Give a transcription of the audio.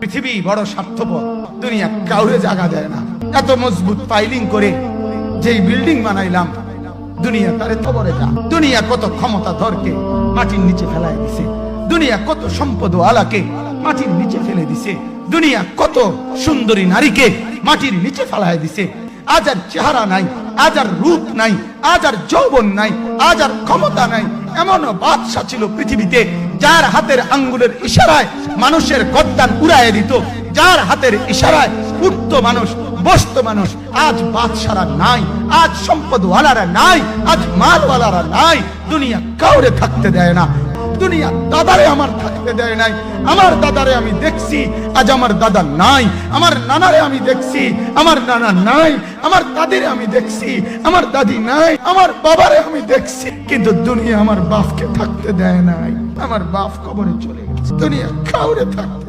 পৃথিবী বড় স্বার্থপর, দুনিয়া কাউরে জায়গা দেয় না। এত মজবুত পাইলিং করে যেই বিল্ডিং বানাইলাম, দুনিয়া তারে খবরে যা। দুনিয়া কত ক্ষমতা ধরকে মাটির নিচে ফেলায় দিছে, দুনিয়া কত সম্পদ আলাকে মাটির নিচে ফেলে দিছে, দুনিয়া কত সুন্দরী নারীকে মাটির নিচে ফেলায় দিছে। আজ আর চেহারা নাই, আজ আর রূপ নাই, আজ আর যৌবন নাই, আজ আর ক্ষমতা নাই। এমন বাদশা ছিল পৃথিবীতে যার হাতের আঙ্গুলের ইশারায় মানুষের গর্দান উড়াইয়ে দিত, যার হাতের ইশারায় উঠত মানুষ, বসত মানুষ। আজ বাদশারা নাই, আজ সম্পদওয়ালারা নাই, আজ মালওয়ালারা নাই। দুনিয়া কাউরে থাকতে দেয় না। দুনিয়া দাদারে আমার থাকতে দেয় নাই। আমার দাদারে আমি দেখছি, আজ আমার দাদা নাই। আমার নানারে আমি দেখছি, আমার নানা নাই। আমার দাদিরে আমি দেখছি, আমার দাদি নাই। আমার বাবারে আমি দেখছি, কিন্তু দুনিয়া আমার বাপকে থাকতে দেয় নাই। আমার বাপ কবরে চলে গেছে। দুনিয়া কাউরে থাকতে